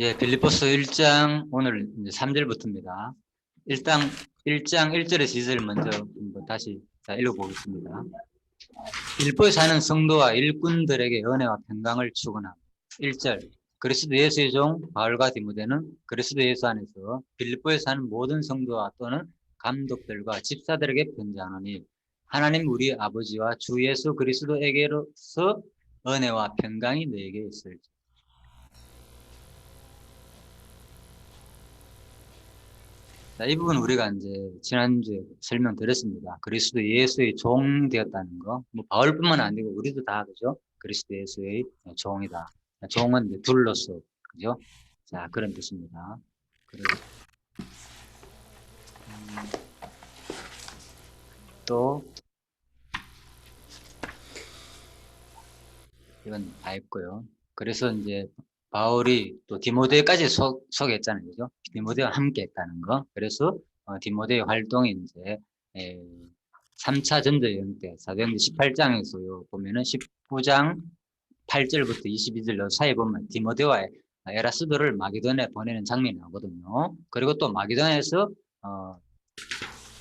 예, 빌립보서 1장 오늘 이제 3절부터입니다. 일단 1장 1절에서 2절 먼저 한번 다시 읽어보겠습니다. 빌립보에 사는 성도와 일꾼들에게 은혜와 평강을 축원하며 1절 그리스도 예수의 종 바울과 디모데는 그리스도 예수 안에서 빌립보에 사는 모든 성도와 또는 감독들과 집사들에게 편지하노니 하나님 우리 아버지와 주 예수 그리스도에게로서 은혜와 평강이 너에게 있을지. 자, 이 부분 우리가 이제 지난주에 설명드렸습니다. 그리스도 예수의 종 되었다는 거. 뭐 바울뿐만 아니고 우리도 다 그죠? 그리스도 예수의 종이다. 종은 이제 둘로서 그죠? 자, 그런 뜻입니다. 또 이건 다 했고요. 그래서 이제 바울이 또 디모데까지 소개했잖아요, 그죠? 디모데와 함께 했다는 거. 그래서 디모데의 활동이 이제 3차 전도 여행 때 사도행전 18장에서 보면은 19장 8절부터 22절 사이에 보면 디모데와 에라스도를 마게도냐에 보내는 장면이 나오거든요. 그리고 또 마게도냐에서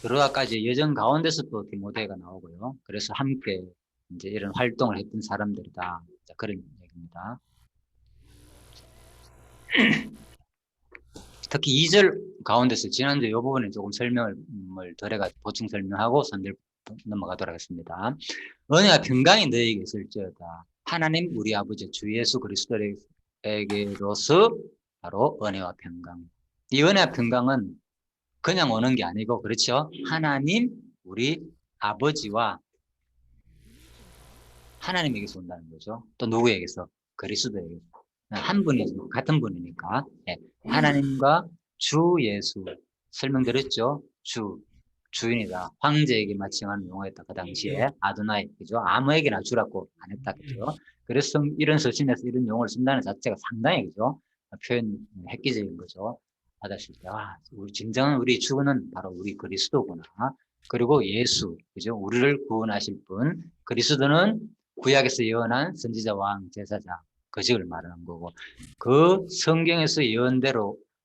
드로아까지 여정 가운데서 또 디모데가 나오고요. 그래서 함께 이제 이런 활동을 했던 사람들이다. 그런 얘기입니다. 특히 2절 가운데서 지난주 이 부분에 조금 설명을 덜 해가지고 보충 설명하고 3절 넘어가도록 하겠습니다. 은혜와 평강이 너에게 있을지어다. 하나님 우리 아버지 주 예수 그리스도에게로서 바로 은혜와 평강. 이 은혜와 평강은 그냥 오는 게 아니고 그렇죠. 하나님 우리 아버지와 하나님에게서 온다는 거죠. 또 누구에게서? 그리스도에게서. 한 분이죠. 같은 분이니까. 네. 하나님과 주 예수. 설명드렸죠? 주인이다. 황제에게만 칭하는 용어였다. 그 당시에. 아도나이. 그죠? 아무에게나 주라고 안 했다. 그죠? 그래서 이런 서신에서 이런 용어를 쓴다는 자체가 상당히, 그죠? 표현 획기적인 거죠. 받았을 때, 우리 진정한 우리 주는 바로 우리 그리스도구나. 그리고 예수. 그죠? 우리를 구원하실 분. 그리스도는 구약에서 예언한 선지자, 왕, 제사자, 그직을 말하는 거고, 그 성경에서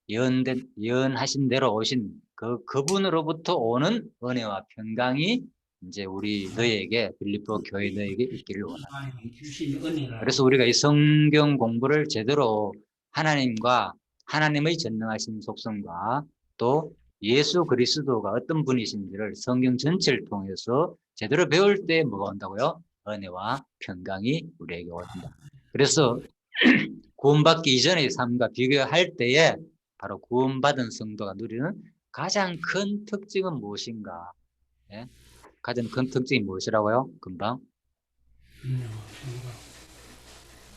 예언하신 대로 오신 그분으로부터 오는 은혜와 평강이 이제 우리 너희에게 빌립보 교회 너희에게 있기를 원합니다. 그래서 우리가 이 성경 공부를 제대로 하나님의 전능하신 속성과 또 예수 그리스도가 어떤 분이신지를 성경 전체를 통해서 제대로 배울 때 뭐가 온다고요? 은혜와 평강이 우리에게 온다. 그래서 구원받기 이전의 삶과 비교할 때에 바로 구원받은 성도가 누리는 가장 큰 특징은 무엇인가? 예? 가장 큰 특징이 무엇이라고요? 금방?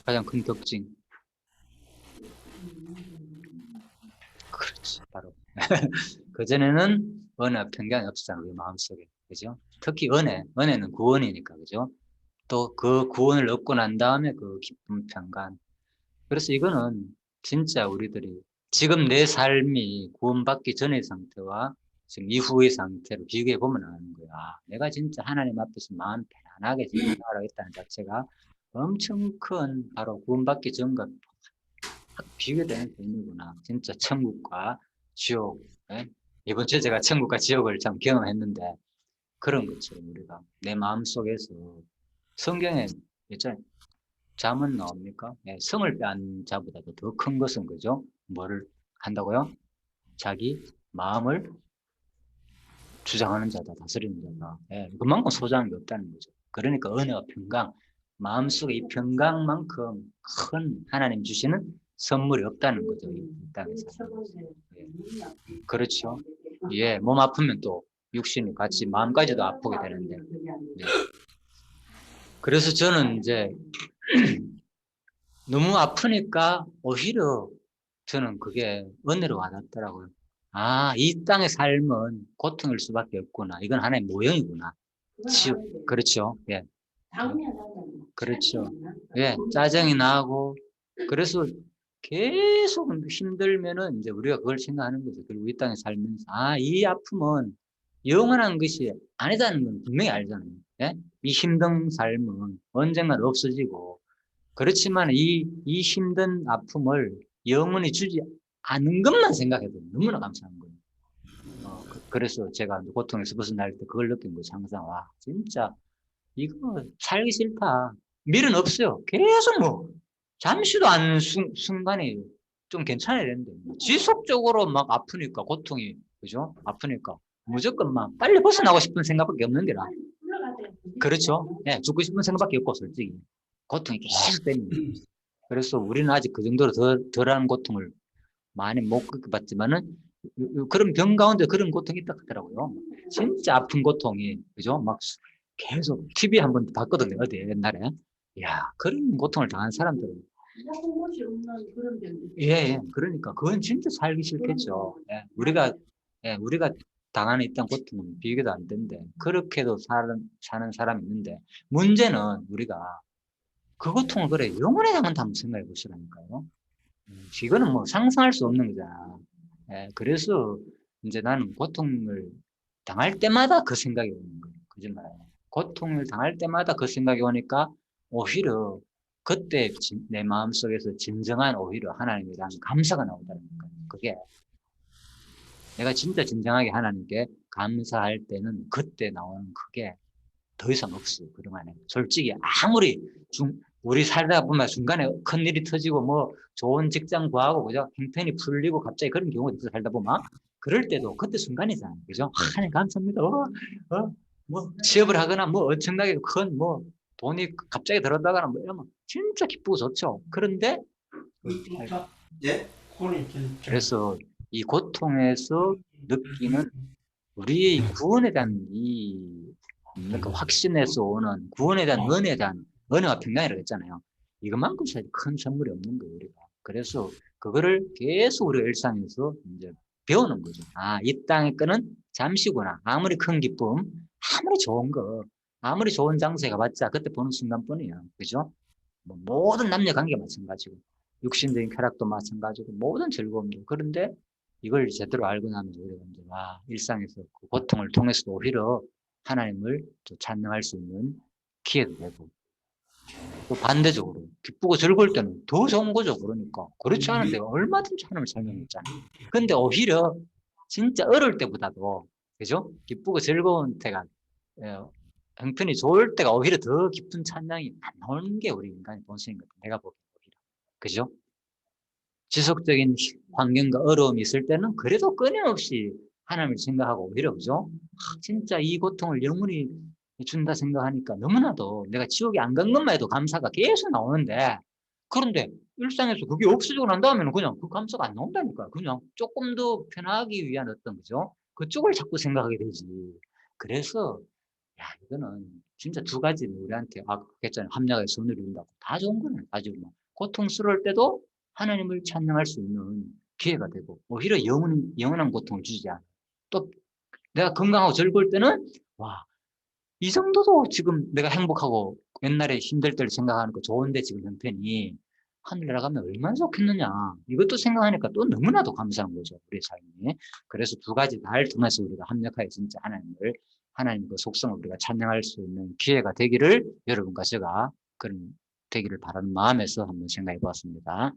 가장 큰 특징. 그렇지, 바로. 그전에는 은혜와 평강이 없었잖아요, 우리 마음속에. 그죠? 특히 은혜는 구원이니까, 그죠? 또 그 구원을 얻고 난 다음에 그 기쁨, 평강. 그래서 이거는 진짜 우리들이 지금 내 삶이 구원받기 전의 상태와 지금 이후의 상태를 비교해 보면 아는 거야. 내가 진짜 하나님 앞에서 마음 편안하게 생활하겠다는 자체가 엄청 큰 바로 구원받기 전과 비교되는 의미구나. 진짜 천국과 지옥. 예? 이번 주에 제가 천국과 지옥을 참 경험했는데 그런 것처럼 우리가 내 마음속에서 성경에 있잖아요. 잠은 나옵니까? 네, 성을 빼앗는 자보다도 더 큰 것은 그죠? 뭐를 한다고요? 자기 마음을 주장하는 자다, 다스리는 자다. 네, 그만큼 소중한 게 없다는 거죠. 그러니까 은혜와 평강, 마음속에 이 평강만큼 큰 하나님 주시는 선물이 없다는 거죠. 이 땅에서. 예. 그렇죠. 예, 몸 아프면 또 육신이 같이 마음까지도 아프게 되는데. 예. 그래서 저는 이제 너무 아프니까 오히려 저는 그게 은혜로 와닿더라고요. 이 땅의 삶은 고통일 수밖에 없구나. 이건 하나의 모형이구나. 그렇죠. 예. 그렇죠. 예. 짜증이 나고, 그래서 계속 힘들면은 이제 우리가 그걸 생각하는 거죠. 그리고 이 땅에 살면서, 이 아픔은 영원한 것이 아니다는 건 분명히 알잖아요. 예? 이 힘든 삶은 언젠간 없어지고, 그렇지만 이 힘든 아픔을 영원히 주지 않은 것만 생각해도 너무나 감사한 거예요. 그래서 제가 고통에서 벗어날 때 그걸 느낀 거죠. 항상 와 진짜 이거 살기 싫다. 밀은 없어요. 계속 뭐 잠시도 않는 순간이 좀 괜찮아야 되는데 지속적으로 막 아프니까 고통이 그죠? 아프니까 무조건 막 빨리 벗어나고 싶은 생각밖에 없는 게라. 그렇죠? 네, 죽고 싶은 생각밖에 없고 솔직히 고통이 계속 때문에. 그래서 우리는 아직 그 정도로 덜한 고통을 많이 못 겪어봤지만은 그런 병 가운데 그런 고통이 있다 하더라고요. 진짜 아픈 고통이 그죠? 막 계속 TV 한번 봤거든요. 어디 옛날에. 야 그런 고통을 당한 사람들은 예, 예. 그러니까 그건 진짜 살기 싫겠죠. 예, 우리가 당하는 있던 고통은 비교도 안 되는데 그렇게도 사는 사람이 있는데 문제는 우리가 그 고통을 그래 영원히 당한다면 생각해 보시라니까요. 이거는 뭐 상상할 수 없는 거잖아. 예, 그래서 이제 나는 고통을 당할 때마다 그 생각이 오는 거예요. 거짓말. 고통을 당할 때마다 그 생각이 오니까 오히려 그때 내 마음속에서 진정한 오히려 하나님에 대한 감사가 나오다는 거예요. 그게 내가 진짜 진정하게 하나님께 감사할 때는 그때 나오는 그게 더 이상 없어요. 그동안에. 솔직히 아무리 우리 살다 보면 중간에 큰 일이 터지고 뭐 좋은 직장 구하고 그죠? 형편이 풀리고 갑자기 그런 경우가 있어 살다 보면 그럴 때도 그때 순간이잖아요. 그죠? 하나님 감사합니다. 뭐 취업을 하거나 뭐 엄청나게 큰 뭐 돈이 갑자기 들어다거나 뭐 이러면 진짜 기쁘고 좋죠. 그런데 예? 그래서 이 고통에서 느끼는 우리의 구원에 대한 그 확신에서 오는 구원에 대한 은혜에 대한 은혜와 평강이라고 했잖아요. 이것만큼 사실 큰 선물이 없는 거예요, 우리가. 그래서 그거를 계속 우리가 일상에서 이제 배우는 거죠. 아, 이 땅의 거는 잠시구나. 아무리 큰 기쁨, 아무리 좋은 거, 아무리 좋은 장소에 가봤자 그때 보는 순간뿐이야. 그죠? 뭐 모든 남녀 관계 마찬가지고, 육신적인 쾌락도 마찬가지고, 모든 즐거움도. 그런데 이걸 제대로 알고 나면 우리가 이제 일상에서 그 고통을 통해서도 오히려 하나님을 또 찬양할 수 있는 기회도 되고, 또 반대적으로 기쁘고 즐거울 때는 더 좋은 거죠. 그러니까 그렇지 않은데 얼마든지 하나님을 설명했잖아요. 근데 오히려 진짜 어릴 때보다도 그죠? 기쁘고 즐거운 때가 예, 형편이 좋을 때가 오히려 더 깊은 찬양이 안 나오는 게 우리 인간의 본성인 것 같아요. 내가 보기엔 오히려 그죠? 지속적인 환경과 어려움이 있을 때는 그래도 끊임없이 하나님을 생각하고 오히려 그죠? 진짜 이 고통을 영원히 준다 생각하니까 너무나도 내가 지옥에 안 간 것만 해도 감사가 계속 나오는데 그런데 일상에서 그게 없어지고 난 다음에는 그냥 그 감사가 안 나온다니까. 그냥 조금 더 편하기 위한 어떤 거죠? 그쪽을 자꾸 생각하게 되지. 그래서 야 이거는 진짜 두 가지는 우리한테 아까 했잖아요. 합력의 선을 이룬다고 다 좋은 거는 아주 뭐 고통스러울 때도 하나님을 찬양할 수 있는 기회가 되고 오히려 영원한 고통을 주지 않아. 또 내가 건강하고 즐거울 때는 와, 이 정도도 지금 내가 행복하고 옛날에 힘들 때를 생각하니까 좋은데 지금 형편이 하늘나라 가면 얼마나 좋겠느냐. 이것도 생각하니까 또 너무나도 감사한 거죠. 우리 삶이. 그래서 두 가지 다를 통해서 우리가 합력하여 진짜 하나님 그 속성을 우리가 찬양할 수 있는 기회가 되기를 여러분과 제가 그런 되기를 바라는 마음에서 한번 생각해 보았습니다.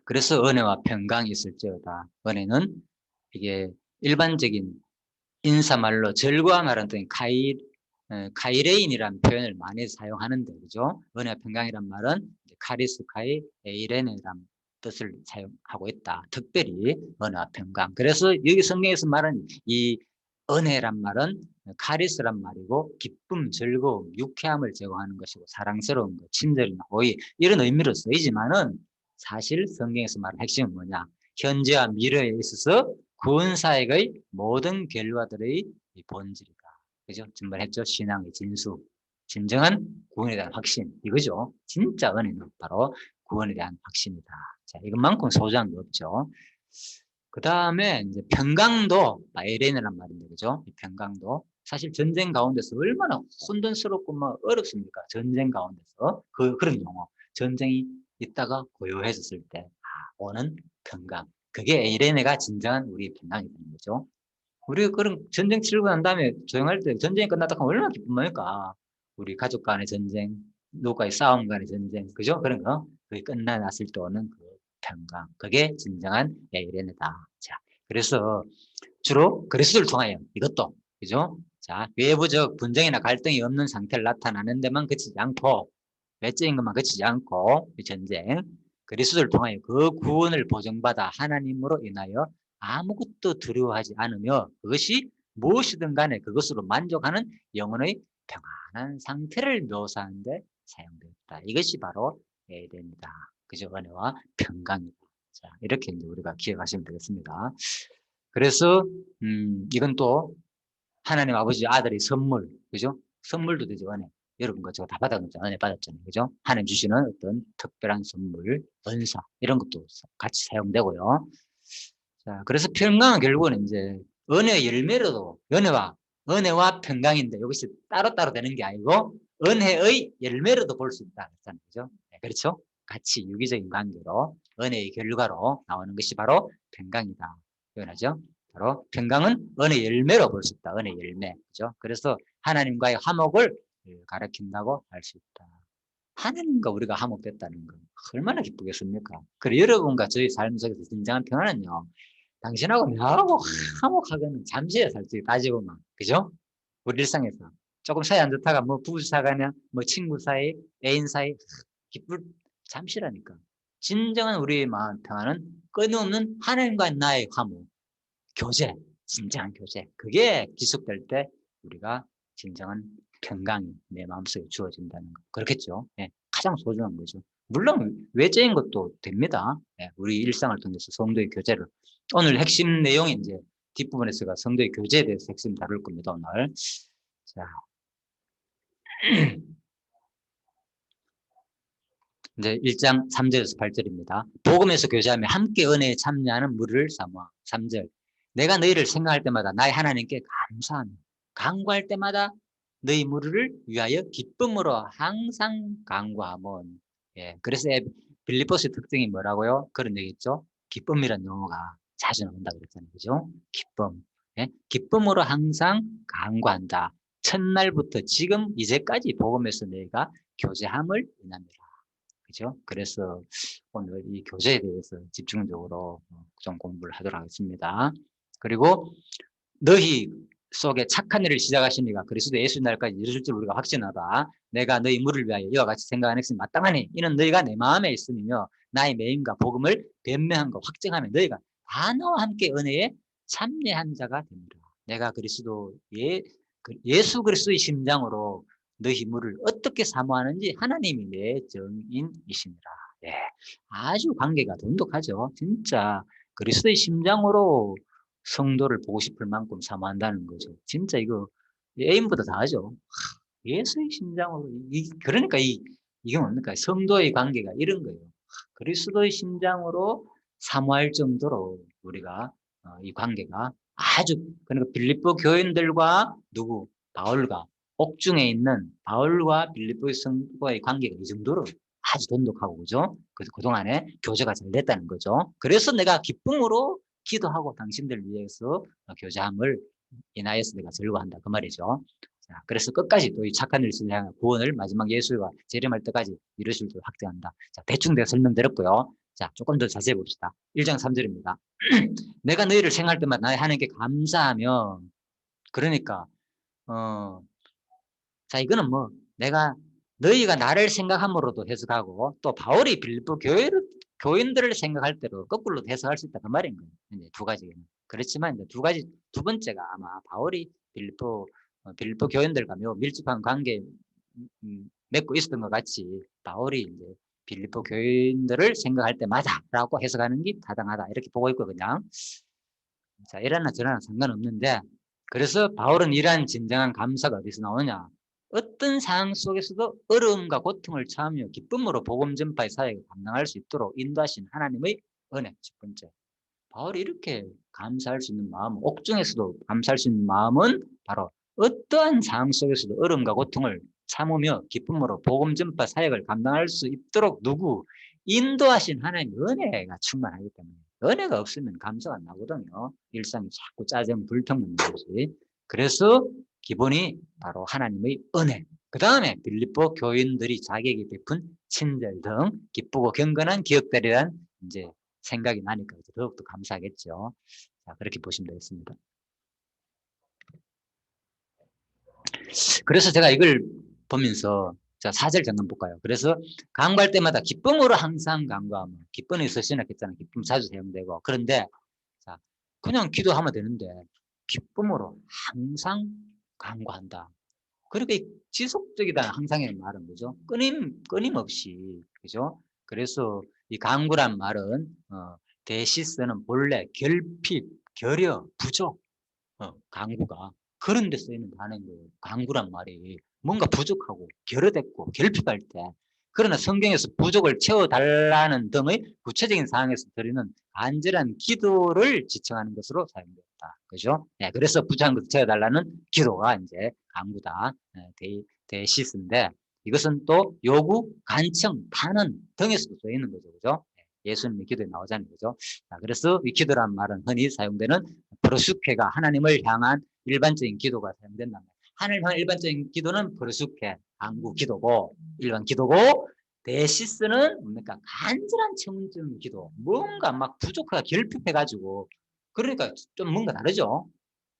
그래서 은혜와 평강이 있을지어다. 은혜는 이게 일반적인 인사말로 절과 말하는 뜻인 카이레인이라는 표현을 많이 사용하는데, 그죠? 은혜와 평강이란 말은 카리스카이 에이레네라는 뜻을 사용하고 있다. 특별히 은혜와 평강. 그래서 여기 성경에서 말하는 이 은혜란 말은 카리스란 말이고 기쁨, 즐거움, 유쾌함을 제공하는 것이고 사랑스러운 것, 친절이나 호의 이런 의미로 쓰이지만은 사실 성경에서 말하는 핵심은 뭐냐? 현재와 미래에 있어서 구원사역의 모든 결과들의 본질이다. 그죠? 증언했죠? 신앙의 진수. 진정한 구원에 대한 확신. 이거죠. 진짜 은혜는 바로 구원에 대한 확신이다. 자, 이것만큼 소중한 게 없죠. 그 다음에 이제 평강도 바이레인이란 말인데, 그죠? 이 평강도 사실 전쟁 가운데서 얼마나 혼돈스럽고 막 어렵습니까? 전쟁 가운데서 그런 용어. 전쟁이 있다가 고요해졌을 때 오는 평강. 그게 에이레네가 진정한 우리 평강이 되는 거죠. 우리가 그런 전쟁 치르고 난 다음에 조용할 때 전쟁이 끝났다 하면 얼마나 기쁜 겁니까? 우리 가족 간의 전쟁, 누가의 싸움 간의 전쟁, 그죠? 그런 거. 그게 끝나났을 때 오는 그 평강. 그게 진정한 에이레네다. 자, 그래서 주로 그리스도를 통하여 이것도, 그죠? 자, 외부적 분쟁이나 갈등이 없는 상태를 나타나는 데만 그치지 않고, 외적인 것만 그치지 않고, 이 전쟁, 그리스도를 통하여 그 구원을 보증받아 하나님으로 인하여 아무것도 두려워하지 않으며 그것이 무엇이든 간에 그것으로 만족하는 영혼의 평안한 상태를 묘사하는데 사용되었다. 이것이 바로 에덴이다. 그죠? 은혜와 평강이다. 자, 이렇게 이제 우리가 기억하시면 되겠습니다. 그래서 이건 또 하나님 아버지 아들의 선물, 그죠? 선물도 되죠, 은혜. 여러분 거 제가 다 받았잖아요. 은혜 받았잖아요, 그죠? 하나님 주시는 어떤 특별한 선물, 은사 이런 것도 같이 사용되고요. 자, 그래서 평강은 결국은 이제 은혜의 열매로도 은혜와 평강인데 여기서 따로따로 되는 게 아니고 은혜의 열매로도 볼 수 있다 그랬잖아요, 그죠? 네, 그렇죠? 같이 유기적인 관계로 은혜의 결과로 나오는 것이 바로 평강이다. 표현하죠? 바로 평강은 은혜 열매로 볼 수 있다. 은혜 열매. 그죠? 그래서 하나님과의 화목을 가르친다고 할 수 있다. 하나님과 우리가 화목됐다는 거 얼마나 기쁘겠습니까? 그리고 여러분과 저희 삶 속에서 진정한 평안은요. 당신하고 나하고 화목하게는 잠시에 살지 따지고만. 그죠? 우리 일상에서. 조금 사이 안 좋다가 뭐 부부 사가냐, 뭐 친구 사이, 애인 사이 기쁠 잠시라니까. 진정한 우리의 마음 평안은 끊임없는 하나님과 나의 화목. 교제, 진정한 교제. 그게 지속될 때 우리가 진정한 평강이 내 마음속에 주어진다는 거. 그렇겠죠. 예, 가장 소중한 거죠. 물론 외적인 것도 됩니다. 예, 우리 일상을 통해서 성도의 교제를. 오늘 핵심 내용이 이제 뒷부분에서가 성도의 교제에 대해서 핵심 다룰 겁니다, 오늘. 자, 이제 1장 3절에서 8절입니다. 복음에서 교제하며 함께 은혜에 참여하는 무리를 사모하. 3절. 내가 너희를 생각할 때마다 나의 하나님께 감사하며 간구할 때마다 너희 무리를 위하여 기쁨으로 항상 간구하면. 예, 그래서 빌립보스의 특징이 뭐라고요? 그런 얘기 있죠. 기쁨이라는 용어가 자주 나온다 그랬잖아요, 그죠? 기쁨. 예? 기쁨으로 항상 간구한다. 첫날부터 지금 이제까지 복음에서 너희가 교제함을 인합니다. 그죠? 그래서 오늘 이 교제에 대해서 집중적으로 좀 공부를 하도록 하겠습니다. 그리고 너희 속에 착한 일을 시작하신 이가 그리스도 예수 날까지 이루실 줄 우리가 확신하다. 내가 너희 물을 위하여 이와 같이 생각하는 것이 마땅하니 이는 너희가 내 마음에 있으며 나의 매임과 복음을 변명한 거 확증하며 너희가 다 나와 함께 은혜에 참여한 자가 됩니다. 내가 예수 그리스도의 심장으로 너희 물을 어떻게 사모하는지 하나님이 내 정인이십니다. 예, 아주 관계가 돈독하죠. 진짜 그리스도의 심장으로 성도를 보고 싶을 만큼 사모한다는 거죠. 진짜 이거 애인보다 다 하죠. 예수의 심장으로 그러니까 이게 뭡니까? 성도의 관계가 이런 거예요. 그리스도의 심장으로 사모할 정도로 우리가 이 관계가 아주 그러니까 빌립보 교인들과 누구 바울과 옥중에 있는 바울과 빌립보 성도의 관계가 이 정도로 아주 돈독하고 그죠? 그래서 그동안에 교제가 잘 됐다는 거죠. 그래서 내가 기쁨으로 기도하고 당신들 위해서 교제함을 인하여서 내가 즐거워한다 그 말이죠. 자, 그래서 끝까지 또 이 착한 일을 향한 구원을 마지막 예수가 재림할 때까지 이루실 줄 확증한다. 자, 대충 내가 설명드렸고요. 자, 조금 더 자세히 봅시다. 1장 3절입니다. 내가 너희를 생각할 때마다 나의 하나님께 감사하며 그러니까 자, 이거는 뭐 내가 너희가 나를 생각함으로도 해석하고 또 바울이 빌립보 교인들을 생각할 때로 거꾸로 해석할 수 있다 그 말인 거예요. 이제 두 가지는 그렇지만 이제 두 번째가 아마 바울이 빌립보 교인들과 매우 밀접한 관계 맺고 있었던 것 같이 바울이 이제 빌립보 교인들을 생각할 때마다라고 해석하는 게 타당하다 이렇게 보고 있고 그냥 자 이러나 저러나 상관없는데 그래서 바울은 이러한 진정한 감사가 어디서 나오냐 어떤 상황 속에서도 어려움과 고통을 참으며 기쁨으로 복음 전파의 사역을 감당할 수 있도록 인도하신 하나님의 은혜 첫 번째 바울이 이렇게 감사할 수 있는 마음 옥중에서도 감사할 수 있는 마음은 바로 어떠한 상황 속에서도 어려움과 고통을 참으며 기쁨으로 복음 전파 사역을 감당할 수 있도록 인도하신 하나님의 은혜가 충만하기 때문에 은혜가 없으면 감사가 안 나거든요. 일상이 자꾸 짜증 불평 나는 것이. 그래서 기본이 바로 하나님의 은혜. 그 다음에 빌립보 교인들이 자기에게 베푼 친절 등 기쁘고 경건한 기억들이란 이제 생각이 나니까 더욱더 감사하겠죠. 자, 그렇게 보시면 되겠습니다. 그래서 제가 이걸 보면서 자, 4절 잠깐 볼까요? 그래서 간구할 때마다 기쁨으로 항상 간구하며 기쁨이 있으시나 했잖아요. 기쁨 자주 사용되고. 그런데 자, 그냥 기도하면 되는데 기쁨으로 항상 간구한다. 그렇게 지속적이다 항상의 말은 거죠. 끊임없이 그죠. 그래서 이 간구란 말은 데시스는 본래 결핍, 결여, 부족, 간구가 그런 데 쓰이는 단어인 거예요. 간구란 말이 뭔가 부족하고 결여됐고 결핍할 때 그러나 성경에서 부족을 채워달라는 등의 구체적인 상황에서 드리는 간절한 기도를 지칭하는 것으로 사용되었다. 그죠? 네, 그래서 부족한 것을 채워달라는 기도가 이제 간구다. 네, 데시스인데 이것은 또 요구, 간청, 탄원 등에서도 쓰이는 거죠. 그죠? 예수님의 기도에 나오자는 거죠. 자, 그래서 이 기도란 말은 흔히 사용되는 프로슈케가 하나님을 향한 일반적인 기도가 사용된다면 하나님을 향한 일반적인 기도는 프로슈케, 간구 기도고 일반 기도고 데시스는 뭡니까? 간절한 청중 기도. 뭔가 막 부족하고 결핍해가지고 그러니까 좀 뭔가 다르죠.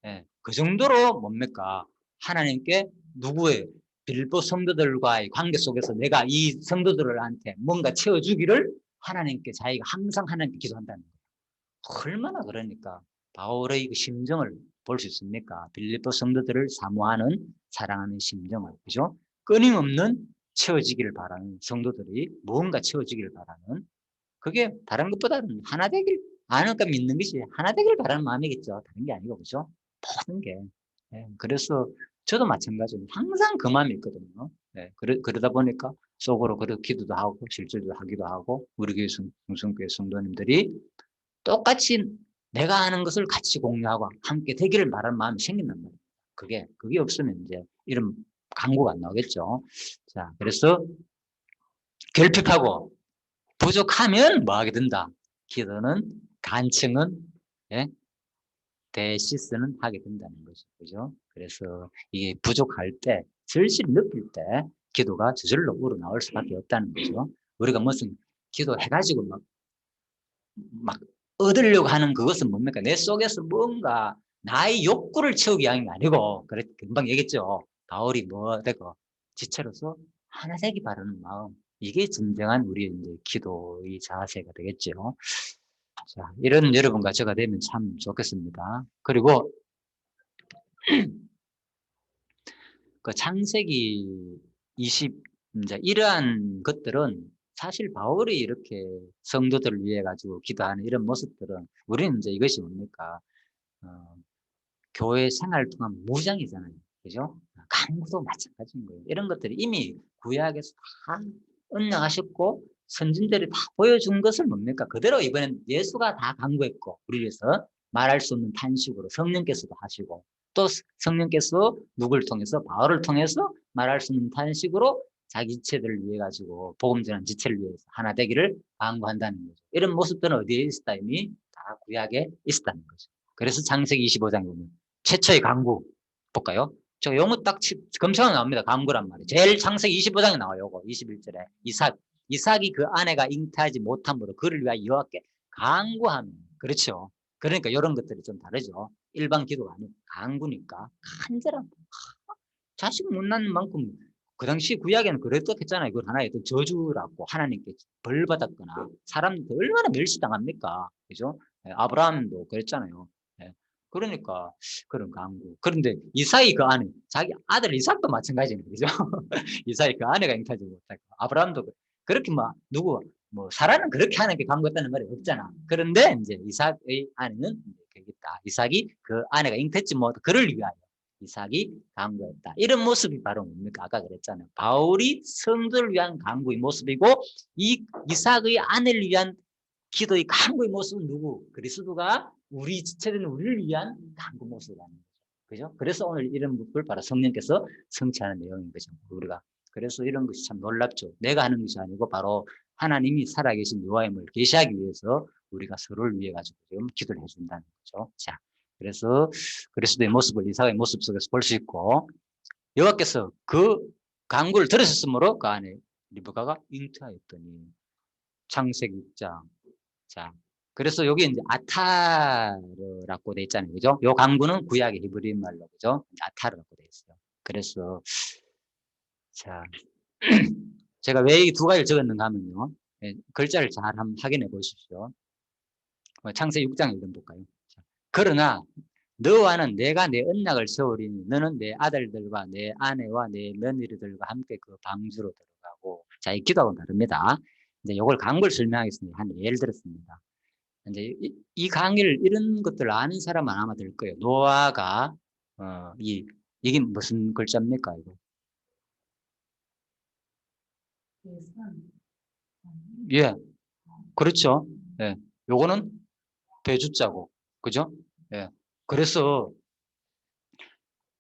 예, 그 정도로 뭡니까? 하나님께 누구의 빌보 성도들과의 관계 속에서 내가 이 성도들한테 뭔가 채워주기를 하나님께 자기가 항상 하나님께 기도한다는 거예요. 얼마나 그러니까 바울의 그 심정을 볼 수 있습니까? 빌립보 성도들을 사모하는 사랑하는 심정을 그죠? 끊임없는 채워지기를 바라는 성도들이 뭔가 채워지기를 바라는 그게 다른 것보다는 하나 되길 아는까 믿는 것이 하나 되길 바라는 마음이겠죠. 다른 게 아니고 그죠? 모든 게. 예, 그래서 저도 마찬가지로 항상 그 마음이 있거든요. 예, 그러다 보니까 속으로 그렇게 기도도 하고 실질도 하기도 하고 우리 교회 성성교회 성도님들이 똑같이 내가 아는 것을 같이 공유하고 함께 되기를 바라는 마음이 생긴단 말이에요. 그게 없으면 이제 이런 강구가 안 나오겠죠. 자, 그래서 결핍하고 부족하면 뭐 하게 된다. 기도는 간청은 예, 데시스는 하게 된다는 거죠. 그죠? 그래서 이게 부족할 때, 절실히 느낄 때 기도가 저절로 우러나올 수밖에 없다는 거죠. 우리가 무슨 기도해가지고 막 얻으려고 하는 그것은 뭡니까? 내 속에서 뭔가 나의 욕구를 채우기 위한 게 아니고, 그래, 금방 얘기했죠. 바울이 뭐 되고, 지체로서 하나 되기 바라는 마음. 이게 진정한 우리의 이제 기도의 자세가 되겠죠. 자, 이런 여러분과 제가 되면 참 좋겠습니다. 그리고 그 창세기 20, 이제 이러한 것들은 사실 바울이 이렇게 성도들을 위해 가지고 기도하는 이런 모습들은 우리는 이제 이것이 뭡니까? 어, 교회 생활을 통한 무장이잖아요. 그죠? 간구도 마찬가지인 거예요. 이런 것들이 이미 구약에서 다 언양하셨고 선진들이 다 보여준 것을 뭡니까? 그대로 이번엔 예수가 다 간구했고 우리 위해서 말할 수 없는 탄식으로 성령께서도 하시고 또 성령께서 누구를 통해서 바울을 통해서 말할 수 없는 탄식으로 자기 지체들을 위해 가지고 복음 전한 지체를 위해서 하나 되기를 간구한다는 거죠. 이런 모습들은 어디에 있었다 이미 다 구약에 있었다는 거죠. 그래서 창세기 25장에 보면 최초의 강구 볼까요? 저 용어 딱 검색하면 나옵니다. 강구란 말이에요. 제일 창세기 25장에 나와요. 요거 21절에 이삭이 그 아내가 잉태하지 못함으로 그를 위하여 여호와께 강구하며 그렇죠. 그러니까 이런 것들이 좀 다르죠. 일반 기도가 아니고 강구니까 간절한 자식 못 낳는 만큼 그 당시 구약에는 그랬었겠잖아요. 그걸 하나의 어떤 저주라고 하나님께 벌 받았거나 사람들 얼마나 멸시당합니까? 그죠? 아브라함도 그랬잖아요. 예. 그러니까 그런 강구. 그런데 이삭이 그 아내, 자기 아들 이삭도 마찬가지는 그죠? 이삭이 그 아내가 잉태하지 못하고 아브라함도 그렇게 막 누구 뭐 사라는 그렇게 하나님께 강구했다는 말이 없잖아. 그런데 이제 이삭의 아내는 여기 있다. 이삭이 그 아내가 잉태했지 못 그를 위하여 이삭이 강구했다. 이런 모습이 바로 뭡니까? 아까 그랬잖아요. 바울이 성도를 위한 강구의 모습이고 이 이삭의 아내를 위한 기도의 강구의 모습은 누구? 그리스도가 우리 지체된 우리를 위한 강구 모습이라는 거죠. 그죠? 그래서 오늘 이런 부분을 바로 성령께서 성취하는 내용인 거죠. 우리가. 그래서 이런 것이 참 놀랍죠. 내가 하는 것이 아니고 바로 하나님이 살아계신 여호와임을 계시하기 위해서 우리가 서로를 위해 가지고 지금 기도를 해준다는 거죠. 자, 그래서 그리스도의 모습을 이삭의 모습 속에서 볼 수 있고 여호와께서 그 강구를 들었으므로 그 안에 리브가가 잉태하였더니 창세기 6장. 자, 그래서 여기 이제 아타르라고 돼 있잖아요. 그죠? 요 강구는 구약의 히브리 말로, 그죠? 아타르라고 돼 있어요. 그래서, 자, 제가 왜 이 두 가지를 적었는가 하면요. 예, 글자를 잘 한번 확인해 보십시오. 창세기 6장 읽어 볼까요? 자, 그러나 너와는 내가 내 언약을 세우리니 너는 내 아들들과 내 아내와 내 며느리들과 함께 그 방주로 들어가고. 자, 이 기도하고는 다릅니다. 이제 요걸 강구를 설명하겠습니다. 한 예를 들었습니다. 이제 이 강의를 이런 것들을 아는 사람은 아마 될 거예요. 노아가 이게 무슨 글자입니까 이거? 예, 그렇죠. 예, 요거는 배주자고, 그죠? 예, 그래서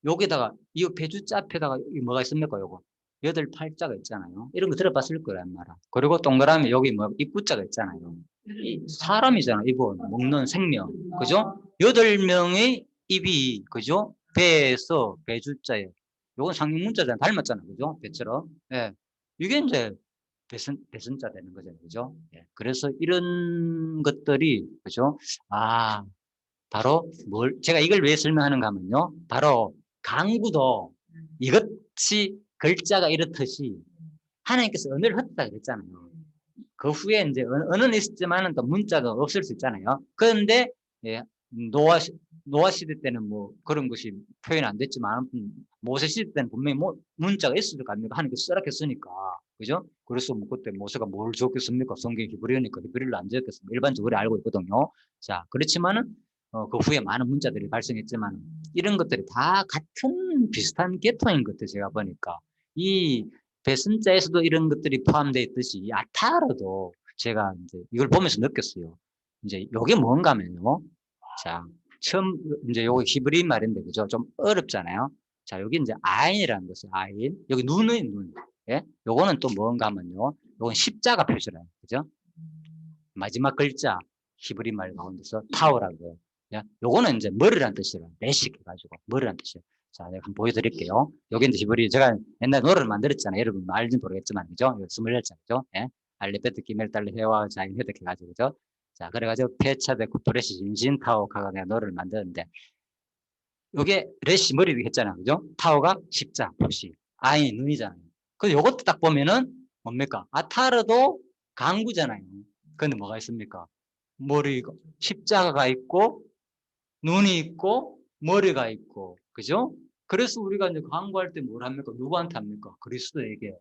여기다가 이 배주자 앞에다가 뭐가 있습니까? 요거 여덟 팔자가 있잖아요. 이런 거 들어봤을 거란 말이야. 그리고 동그라미 여기 뭐 입구자가 있잖아요. 이 사람이잖아. 이분 먹는 생명, 그죠? 8명의 입이, 그죠? 배에서 배주자에 요건 상륙문자잖아. 닮았잖아, 그죠? 배처럼. 예, 이게 이제 배선자 되는 거잖아요, 그죠? 예, 그래서 이런 것들이, 그죠? 아, 바로 제가 이걸 왜 설명하는가 하면요. 바로 강구도 이것이 글자가 이렇듯이 하나님께서 언어를 헛다 그랬잖아요. 그 후에 이제 언어는 있었지만은 또 문자가 없을 수 있잖아요. 그런데 예, 노아 시대 때는 뭐 그런 것이 표현 안 됐지만 모세 시대 때는 분명히 문자가 있을 거 아닙니까? 하나님께서 쓰라했으니까, 그죠? 그래서 뭐 그때 모세가 뭘 적겠습니까? 성경 히브리어니까 히브리어를 안 적겠습니까? 일반적으로 알고 있거든요. 자, 그렇지만은 그 후에 많은 문자들이 발생했지만 이런 것들이 다 같은 비슷한 계통인 것들 제가 보니까 이 배선자에서도 이런 것들이 포함되어 있듯이 이 아타르도 제가 이제 이걸 보면서 느꼈어요. 이제 요게 뭔가 하면요. 자, 처음 이제 요거 히브리 말인데 그죠? 좀 어렵잖아요. 자, 여기 이제 아인이라는 것이 아인. 여기 눈의 눈. 예? 요거는 또 뭔가 하면요. 요건 십자가 표시라요. 그죠? 마지막 글자 히브리 말 가운데서 타오라고. 예? 요거는 이제 머리란 뜻이에요. 레식 해가지고 머리란 뜻이에요. 자, 내가 한번 보여드릴게요. 여기 이제 히브리 제가 옛날 노래를 만들었잖아요. 여러분 알지 모르겠지만 그죠? 21자 예? 알레베트 기멜달레 헤와 자인 헤드 해가지고 그죠? 자, 그래가지고 페차데 쿠프레시 진타오 가가 내가 노래를 만드는데 요게 레시 머리 했잖아요. 그죠? 타오가 십자 표시, 아인이 눈이잖아요. 그래서 요것도 딱 보면은 뭡니까? 아타르도 강구잖아요. 근데 뭐가 있습니까? 머리가 십자가가 있고 눈이 있고 머리가 있고, 그죠? 그래서 우리가 이제 강구할 때 뭘 합니까? 누구한테 합니까? 그리스도에게.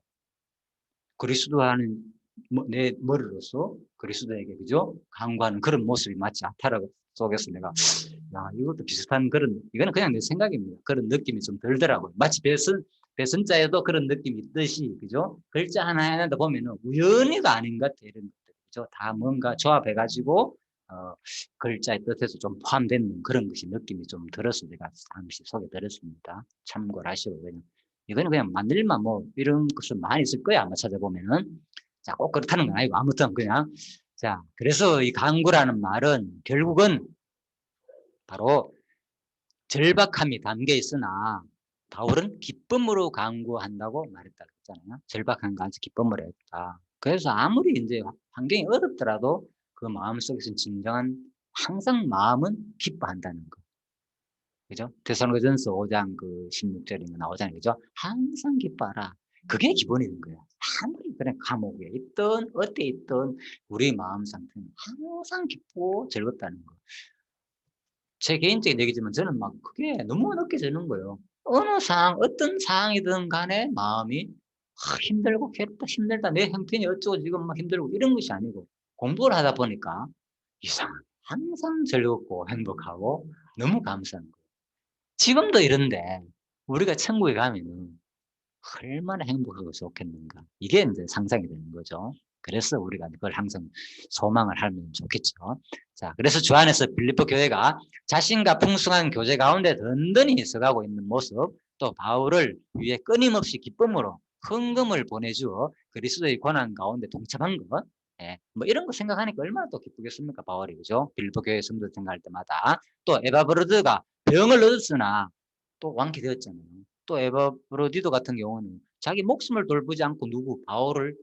그리스도하는 내 머리로서 그리스도에게, 그죠? 강구하는 그런 모습이 마치 아타르 속에서 내가 야, 이것도 비슷한 그런, 이거는 그냥 내 생각입니다. 그런 느낌이 좀 들더라고요. 마치 배선자에도 그런 느낌이 있듯이, 그죠? 글자 하나하나 보면은 우연히가 아닌 것 같아요. 이런 것들, 그죠? 다 뭔가 조합해가지고, 글자의 뜻에서 좀 포함된 그런 것이 느낌이 좀 들어서 제가 잠시 소개 드렸습니다. 참고를 하시고, 그냥. 이거는 그냥 만들만 뭐, 이런 것은 많이 있을 거야. 아마 찾아보면은. 자, 꼭 그렇다는 건 아니고, 아무튼 그냥. 자, 그래서 이 강구라는 말은 결국은 바로 절박함이 담겨 있으나 바울은 기쁨으로 강구한다고 말했다 그랬잖아요. 절박한 거 아주 기쁨으로 했다. 그래서 아무리 이제 환경이 어렵더라도 그 마음속에서 진정한 항상 마음은 기뻐한다는 거. 그죠? 데살로니가전서 5장 그 16절에 나오잖아요. 그죠? 항상 기뻐하라. 그게 기본인 거예요. 아무리 그냥 감옥에 있든 어디에 있든 우리 마음 상태는 항상 기쁘고 즐겁다는 거. 제 개인적인 얘기지만 저는 막 그게 너무 느껴지는 거예요. 어느 상황, 어떤 상황이든 간에 마음이 힘들고 괴롭다, 힘들다, 내 형편이 어쩌고 지금 막 힘들고 이런 것이 아니고 공부를 하다 보니까 항상 즐겁고 행복하고 너무 감사한 거예요. 지금도 이런데 우리가 천국에 가면은 얼마나 행복하고 좋겠는가. 이게 이제 상상이 되는 거죠. 그래서 우리가 그걸 항상 소망을 하면 좋겠죠. 자, 그래서 주 안에서 빌립보 교회가 자신과 풍성한 교제 가운데 든든히 서가고 있는 모습, 또 바울을 위해 끊임없이 기쁨으로 헌금을 보내주어 그리스도의 고난 가운데 동참한 것, 예, 뭐 이런 거 생각하니까 얼마나 또 기쁘겠습니까, 바울이, 그죠? 빌립보 교회 성도 생각할 때마다. 또 에바브로드가 병을 얻었으나 또 완쾌되었잖아요. 또 에바브로디도 같은 경우는 자기 목숨을 돌보지 않고 바울을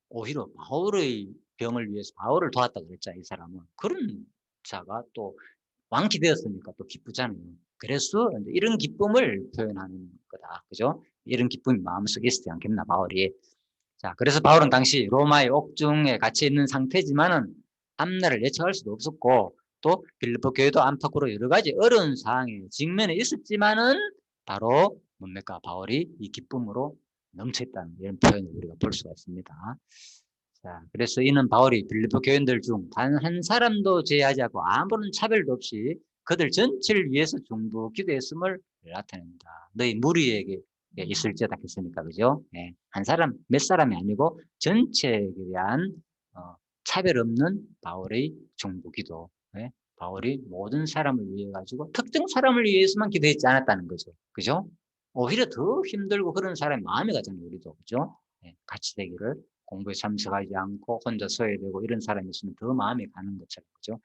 오히려 바울의 병을 위해서 바울을 도왔다 그랬잖아요. 이 사람은. 그런 자가 또 왕이 되었으니까 또 기쁘잖아요. 그래서 이런 기쁨을 표현하는 거다. 그죠? 이런 기쁨이 마음속에 있지 않겠나, 바울이. 자, 그래서 바울은 당시 로마의 옥중에 갇혀 있는 상태지만은 앞날을 예측할 수도 없었고, 또 빌립보 교회도 안팎으로 여러 가지 어려운 상황에 직면해 있었지만은 바로 뭡니까? 바울이 이 기쁨으로 넘쳤다는 이런 표현을 우리가 볼 수가 있습니다. 자, 그래서 이는 바울이 빌립보 교인들 중 단 한 사람도 제외하지 않고 아무런 차별도 없이 그들 전체를 위해서 중보 기도했음을 나타냅니다. 너희 무리에게 있을지어다 했으니까, 그죠? 예, 한 사람, 몇 사람이 아니고 전체에 대한 차별 없는 바울의 중보 기도. 예? 바울이 모든 사람을 위해 가지고 특정 사람을 위해서만 기도했지 않았다는 거죠. 그죠? 오히려 더 힘들고 그런 사람이 마음이 가잖아요, 우리도. 그죠? 예, 같이 되기를. 공부에 참석하지 않고 혼자 소외되고 이런 사람이 있으면 더 마음이 가는 것처럼, 그죠?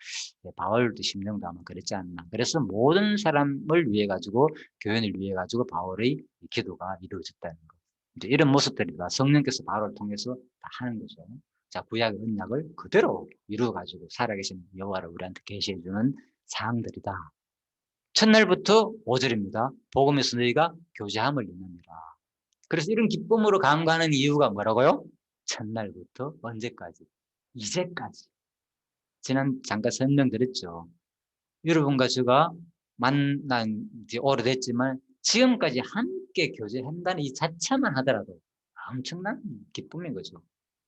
예, 바울도 심령도 아마 그랬지 않나. 그래서 모든 사람을 위해 가지고, 교회를 위해 가지고 바울의 기도가 이루어졌다는 거. 이제 이런 모습들이 다 성령께서 바울을 통해서 다 하는 거죠. 자, 구약의 언약을 그대로 이루어 가지고 살아계신 여호와를 우리한테 계시해 주는 사항들이다. 첫날부터 5절입니다. 복음에서 너희가 교제함을 이룹니다. 그래서 이런 기쁨으로 감가하는 이유가 뭐라고요? 첫날부터 언제까지? 이제까지. 잠깐 설명드렸죠. 여러분과 제가 만난 지 오래됐지만 지금까지 함께 교제한다는 이 자체만 하더라도 엄청난 기쁨인 거죠.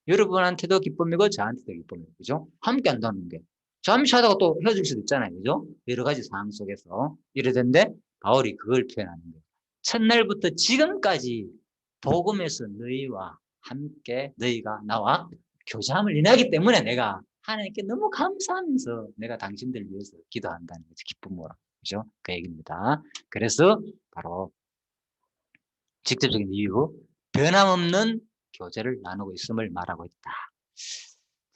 여러분한테도 기쁨이고 저한테도 기쁨이고, 그죠? 함께 한다는 게. 잠시 하다가 또 헤어질 수도 있잖아요, 그죠? 여러 가지 상황 속에서. 이러던데 바울이 그걸 표현하는 거예요. 첫날부터 지금까지 복음에서 너희와 함께 너희가 나와 교제함을 인하기 때문에 내가 하나님께 너무 감사하면서 내가 당신들 위해서 기도한다는 거죠. 기쁨으로. 그죠? 그 얘기입니다. 그래서 바로 직접적인 이유, 변함없는 교제를 나누고 있음을 말하고 있다.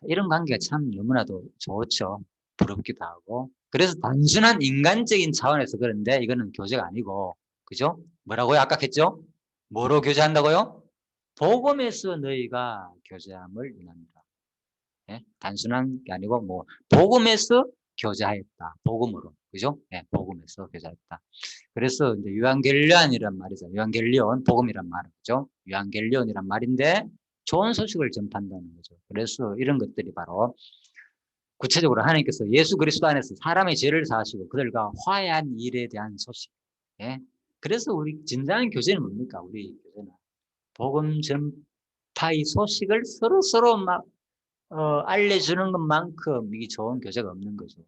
이런 관계가 참 너무나도 좋죠. 부럽기도 하고. 그래서 단순한 인간적인 차원에서 그런데 이거는 교제가 아니고, 그죠? 뭐라고요? 아까 했죠? 뭐로 교제한다고요? 복음에서 너희가 교제함을 인합니다. 예? 단순한 게 아니고 뭐 복음에서 교제하였다. 복음으로. 그죠? 예, 복음에서 교제하였다. 그래서 이제 유한겔리온이란 말이죠. 유한겔리온, 복음이란 말이죠. 유한겔리온이란 말인데 좋은 소식을 전한다는 거죠. 그래서 이런 것들이 바로 구체적으로 하나님께서 예수 그리스도 안에서 사람의 죄를 사하시고 그들과 화해한 일에 대한 소식. 예? 그래서 우리 진정한 교제는 뭡니까? 우리 교제는 복음 전파의 소식을 서로 막 알려주는 것만큼 이게 좋은 교제가 없는 거죠.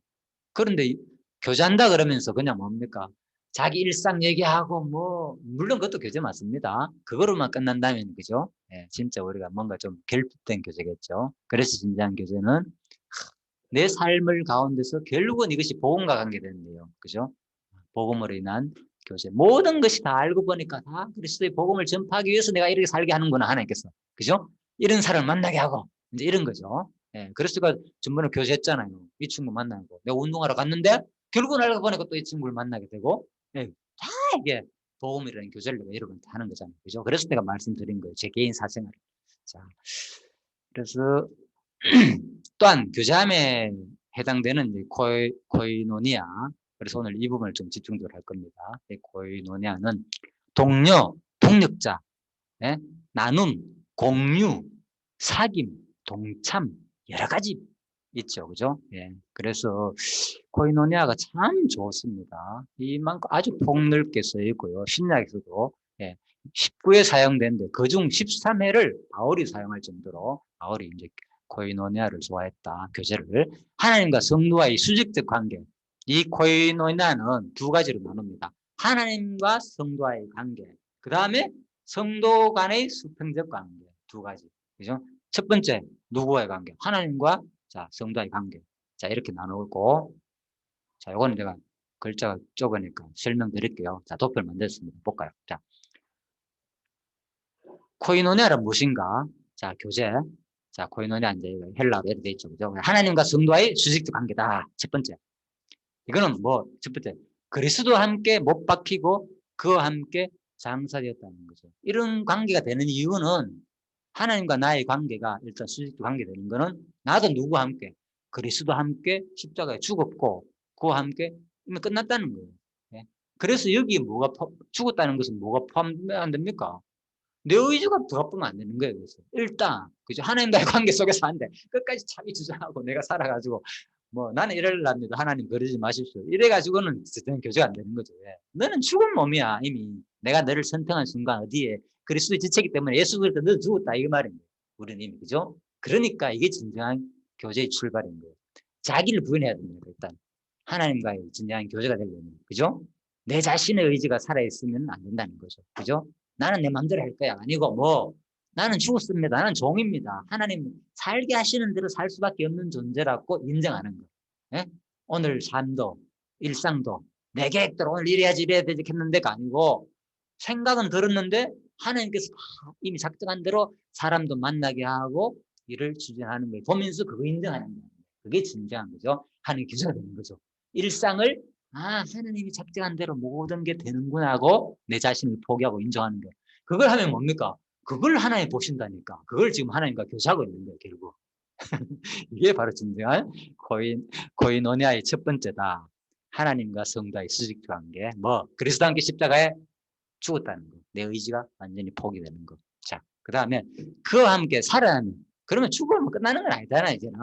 그런데 교제한다 그러면서 그냥 뭡니까? 자기 일상 얘기하고 뭐 물론 그것도 교제 맞습니다. 그거로만 끝난다면 그죠? 예, 진짜 우리가 뭔가 좀 결핍된 교제겠죠. 그래서 진정한 교제는 내 삶을 가운데서 결국은 이것이 복음과 관계되는데요. 그죠? 복음으로 인한 교제. 모든 것이 다 알고 보니까 다 그리스도의 복음을 전파하기 위해서 내가 이렇게 살게 하는구나, 하나님께서. 그죠? 이런 사람을 만나게 하고, 이제 이런 거죠. 예, 그리스도가 전번에 교제했잖아요. 이 친구 만나고. 내가 운동하러 갔는데, 결국은 알고 보니까 또 이 친구를 만나게 되고, 예, 다 이게 복음이라는 교제를 내가 여러분한테 하는 거잖아요. 그죠? 그래서 내가 말씀드린 거예요. 제 개인 사생활. 자, 그래서, 또한 교제함에 해당되는 코이노니아. 그래서 오늘 이 부분을 좀 집중적으로 할 겁니다. 이 코이노니아는 동료, 동력자, 예? 나눔, 공유, 사귐, 동참, 여러 가지 있죠. 그죠? 예. 그래서 코이노니아가 참 좋습니다. 이만큼 아주 폭넓게 써 있고요. 신약에서도 예. 19회 사용되는데 그중 13회를 바울이 사용할 정도로 바울이 이제 코이노니아를 좋아했다. 교제를. 하나님과 성도와의 수직적 관계. 이 코이노니아는 두 가지로 나눕니다. 하나님과 성도와의 관계. 그 다음에 성도 간의 수평적 관계. 두 가지. 그죠? 첫 번째, 누구와의 관계? 하나님과 자, 성도와의 관계. 자, 이렇게 나누고. 자, 요거는 제가 글자가 좁으니까 설명드릴게요. 자, 도표를 만들었습니다. 볼까요? 자, 코이노니아란 무엇인가? 자, 교제. 자, 코이노니아 이제 헬라어로 이렇게 돼 있죠. 그죠? 하나님과 성도와의 수직적 관계다. 첫 번째. 이거는 뭐, 첫 번째. 그리스도와 함께 못 박히고 그와 함께 장사되었다는 거죠. 이런 관계가 되는 이유는 하나님과 나의 관계가 일단 수직적 관계 되는 거는 나도 누구와 함께 그리스도와 함께 십자가에 죽었고 그와 함께 이미 끝났다는 거예요. 예. 그래서 여기에 뭐가 죽었다는 것은 뭐가 포함되면 안 됩니까? 내 의지가 부합하면 안 되는 거예요. 그래서 일단 그죠 하나님과의 관계 속에서 안 돼. 끝까지 자기 주장하고 내가 살아가지고 뭐 나는 이럴랍니다. 하나님 그러지 마십시오. 이래가지고는 저는 교제가 안 되는 거죠. 예. 너는 죽은 몸이야 이미. 내가 너를 선택한 순간 어디에 그리스도의 지체이기 때문에 예수 그리스도 너 죽었다 이거 말입니다. 우리는 이미 그죠? 그러니까 이게 진정한 교제의 출발인 거예요. 자기를 부인해야 됩니다. 일단 하나님과의 진정한 교제가 되려면 그죠? 내 자신의 의지가 살아있으면 안 된다는 거죠. 그죠? 나는 내 마음대로 할 거야. 아니고 뭐 나는 죽었습니다. 나는 종입니다. 하나님 살게 하시는 대로 살 수밖에 없는 존재라고 인정하는 거. 예? 오늘 삶도 일상도 내 계획대로 오늘 이래야지 이래야 되지 했는데가 아니고 생각은 들었는데 하나님께서 다 이미 작정한 대로 사람도 만나게 하고 일을 추진하는 거예요. 보면서 그거 인정하는 거예요. 그게 진정한 거죠. 하나님의 교제가 되는 거죠. 일상을 하나님이 작정한 대로 모든 게 되는구나 하고 내 자신을 포기하고 인정하는 거예요. 그걸 하면 뭡니까? 그걸 하나님 보신다니까. 그걸 지금 하나님과 교제하고 있는 거예요, 결국. 이게 바로 진정한 코이노니아의 첫 번째다. 하나님과 성도의 수직 관계. 뭐 그리스도와 함께 십자가에 죽었다는 거. 내 의지가 완전히 포기되는 거. 자, 그 다음에 그와 함께 살아나는. 그러면 죽으면 끝나는 건 아니잖아, 이제는.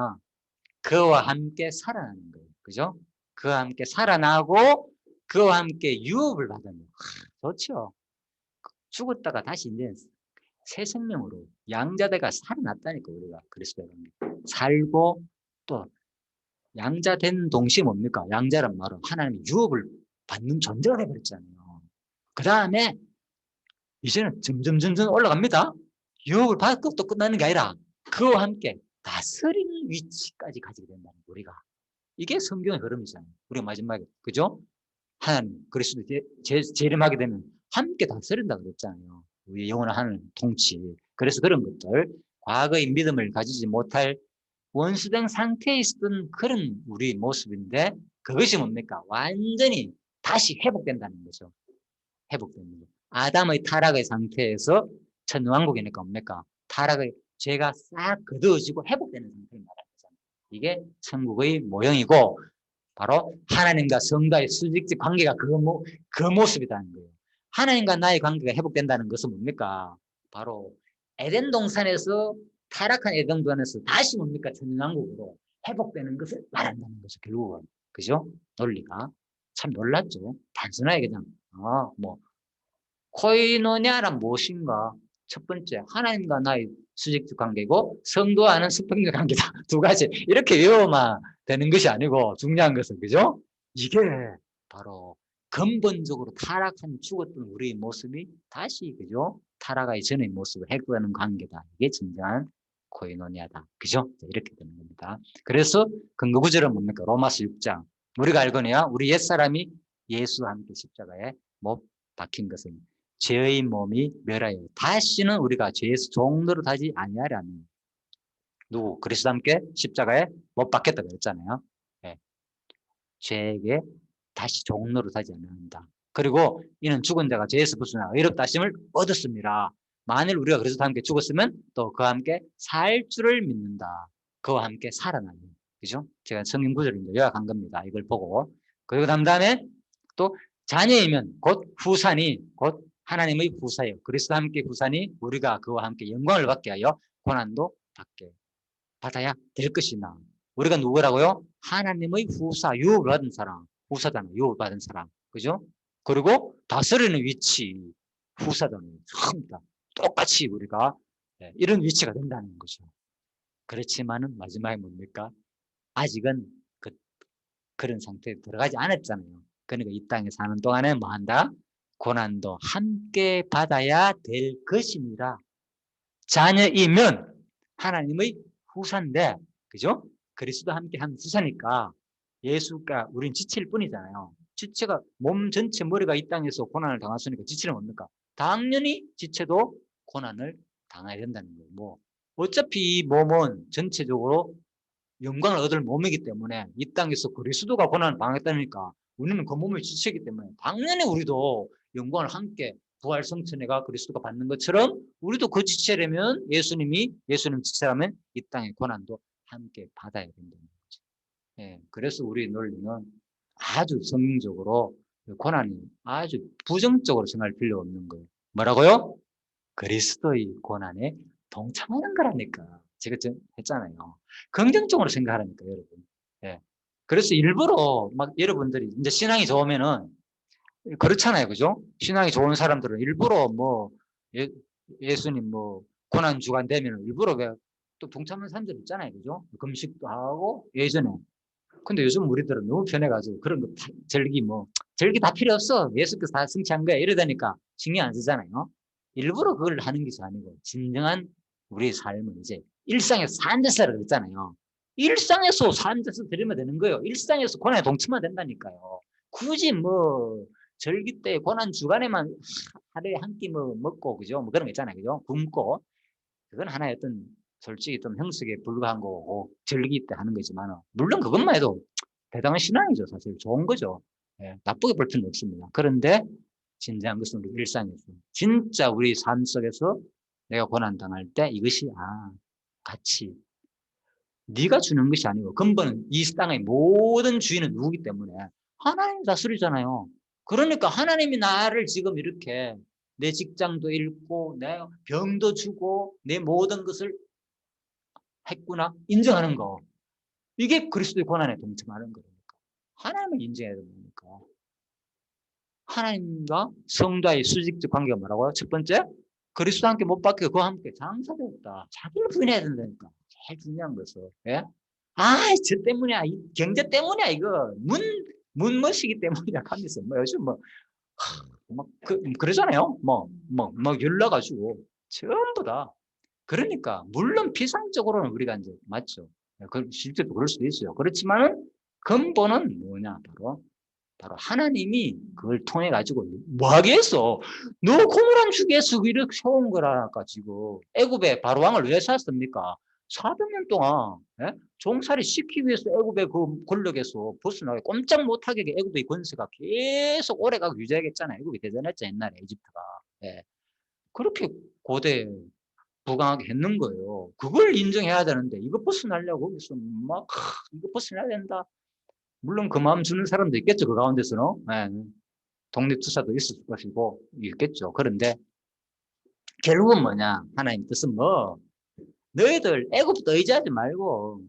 그와 함께 살아나는 거예요. 그죠? 그와 함께 살아나고 그와 함께 유업을 받는 거. 좋죠. 죽었다가 다시 이제 새 생명으로 양자대가 살아났다니까 우리가 그리스도의 관계. 살고 또 양자된 동시에 뭡니까? 양자란 말은 하나님의 유업을 받는 존재가 되어버렸잖아요. 그 다음에 이제는 점점 올라갑니다. 유업을 받고 또 끝나는 게 아니라 그와 함께 다스리는 위치까지 가지게 된다는 거예요, 우리가. 이게 성경의 흐름이잖아요. 우리가 마지막에 그죠? 하나님 그리스도 재림하게 되면 함께 다스린다 그랬잖아요. 우리 영원한 하나님 통치. 그래서 그런 것들 과거의 믿음을 가지지 못할 원수된 상태에 있었던 그런 우리 모습인데 그것이 뭡니까? 완전히 다시 회복된다는 거죠. 회복되는 거죠. 아담의 타락의 상태에서 천왕국이니까 뭡니까? 타락의 죄가 싹 거두어지고 회복되는 상태를 말하는 거잖아요. 이게 천국의 모형이고 바로 하나님과 성도의 수직적 관계가 그 모습이라는 거예요. 하나님과 나의 관계가 회복된다는 것은 뭡니까? 바로 에덴 동산에서 타락한 에덴 동산에서 다시 뭡니까? 천년왕국으로 회복되는 것을 말한다는 거죠. 결국은. 그죠? 논리가. 참 놀랐죠. 단순하게 그냥 뭐 코이노냐란 무엇인가? 첫 번째, 하나님과 나의 수직적 관계고 성도와는 수평적 관계다. 두 가지. 이렇게 외워만 되는 것이 아니고 중요한 것은 그죠? 이게 바로 근본적으로 타락한 죽었던 우리의 모습이 다시 그죠? 타락하기 전의 모습을 회복하는 관계다. 이게 진정한 코이노니아다. 그죠? 이렇게 되는 겁니다. 그래서 근거 구절은 뭡니까? 로마서 6장. 우리가 알거니와 우리 옛사람이 예수와 함께 십자가에 못 박힌 것은 죄의 몸이 멸하여 다시는 우리가 죄의 종로로 타지 아니하라는 누구 그리스도 함께 십자가에 못 박혔다 그랬잖아요. 네. 죄에게 다시 종로로 타지 않는다. 그리고 이는 죽은 자가 죄에서 벗어나 의롭다 하심을 얻었습니다. 만일 우리가 그리스도와 함께 죽었으면 또 그와 함께 살 줄을 믿는다. 그와 함께 살아나는. 그죠? 제가 성경 구절을 요약한 겁니다. 이걸 보고. 그리고 다음에 또 자녀이면 곧 후산이 곧 하나님의 후사예요. 그리스도와 함께 후산이 우리가 그와 함께 영광을 받게 하여 고난도 받아야 될 것이나 우리가 누구라고요? 하나님의 후사, 유업을 받은 사람. 후사잖아. 유업을 받은 사람. 그죠? 그리고 다스리는 위치 후사잖아요. 똑같이 우리가 이런 위치가 된다는 거죠. 그렇지만은 마지막에 뭡니까? 아직은 그런 상태에 들어가지 않았잖아요. 그러니까 이 땅에 사는 동안에 뭐 한다? 고난도 함께 받아야 될 것입니다. 자녀이면 하나님의 후사인데, 그죠? 그리스도 함께 한 후사니까 예수가 우린 지체일 뿐이잖아요. 지체가 몸 전체 머리가 이 땅에서 고난을 당했으니까 지체는 뭡니까? 당연히 지체도 고난을 당해야 된다는 거예요. 뭐 어차피 이 몸은 전체적으로 영광을 얻을 몸이기 때문에 이 땅에서 그리스도가 고난을 당했다니까 우리는 그 몸을 지치기 때문에 당연히 우리도 영광을 함께 부활 성천회가 그리스도가 받는 것처럼 우리도 그 지체라면 예수님 지체라면 이 땅의 고난도 함께 받아야 된다는 거죠. 예, 그래서 우리 논리는 아주 성경적으로 고난이 아주 부정적으로 생각할 필요 없는 거예요. 뭐라고요? 그리스도의 고난에 동참하는 거라니까. 제가 했잖아요. 긍정적으로 생각하라니까, 여러분. 예. 그래서 일부러 막 여러분들이 이제 신앙이 좋으면은 그렇잖아요. 그죠? 신앙이 좋은 사람들은 일부러 뭐 예수님 뭐 고난 주간 되면 일부러 왜 또 동참하는 사람들 있잖아요. 그죠? 금식도 하고 예전에. 근데 요즘 우리들은 너무 편해가지고 그런 거 절기 다 필요 없어. 예수께서 다 승치한 거야. 이러다니까 신경 안 쓰잖아요. 일부러 그걸 하는 것이 아니고 진정한 우리의 삶은 이제 일상에서 산 데서라 그랬잖아요. 일상에서 산 데서 드리면 되는 거예요. 일상에서 고난에 동참하면 된다니까요. 굳이 뭐 절기 때 고난 주간에만 하루에 한 끼 뭐 먹고 그죠? 뭐 그런 거 있잖아요. 그죠? 굶고 그건 하나의 어떤 솔직히 좀 형식에 불과한 거고 절기 때 하는 거지만 물론 그것만 해도 대단한 신앙이죠. 사실 좋은 거죠. 예, 나쁘게 볼 필요는 없습니다. 그런데 진지한 것은 우리 일상에서 진짜 우리 삶 속에서 내가 고난 당할 때 이것이 같이 네가 주는 것이 아니고 근본은 이 땅의 모든 주인은 누구기 때문에 하나님 다스리잖아요. 그러니까 하나님이 나를 지금 이렇게 내 직장도 잃고 내 병도 주고 내 모든 것을 했구나 인정하는 거. 이게 그리스도의 고난에 동참하는 거니까. 하나님을 인정해야 되니까. 하나님과 성도의 수직적 관계가 뭐라고요? 첫 번째, 그리스도 함께 못 박혀 그와 함께 장사되었다. 자기를 부인해야 된다니까. 제일 중요한 것은. 예? 저 때문이야. 이 경제 때문이야. 이거 문머시기 때문이야. 하면서 뭐 요즘 그러잖아요. 열나가지고 전부 다. 그러니까 물론 피상적으로는 우리가 이제 맞죠. 실제로 그럴 수도 있어요. 그렇지만은 근본은 뭐냐 바로 하나님이 그걸 통해 가지고 뭐 하게 했어? 너 고물한 죽에서 이렇게 세운 거라 가지고 애굽의 바로 왕을 왜 샀습니까? 400년 동안 종살이 시키기 위해서 애굽의 그 권력에서 벗어나게 꼼짝 못하게 애굽의 권세가 계속 오래가고 유지하겠잖아요. 애굽이 대전했죠 옛날에 이집트가. 예. 그렇게 고대 부강하게 했는 거예요. 그걸 인정해야 되는데 이거 벗어나려고 거기서 이거 벗어나야 된다. 물론 그 마음 주는 사람도 있겠죠. 그 가운데서는. 네. 독립투사도 있을 것이고 있겠죠. 그런데 결국은 뭐냐. 하나님 뜻은 너희들 애굽도 의지하지 말고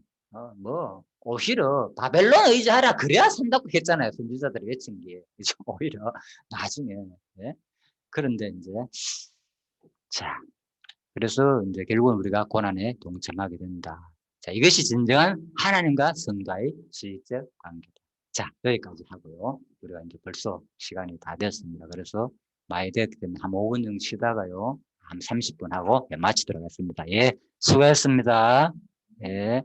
오히려 바벨론 의지하라. 그래야 산다고 했잖아요. 선지자들이 외친 게. 오히려 나중에. 네? 그런데 이제 자 그래서 이제 결국은 우리가 고난에 동참하게 된다. 자, 이것이 진정한 하나님과 성도의 수직적 관계다. 자, 여기까지 하고요. 우리가 이제 벌써 시간이 다 됐습니다. 그래서 많이 됐기 때문에 한 5분 정도 쉬다가요. 한 30분 하고 마치도록 하겠습니다. 예, 수고했습니다. 예.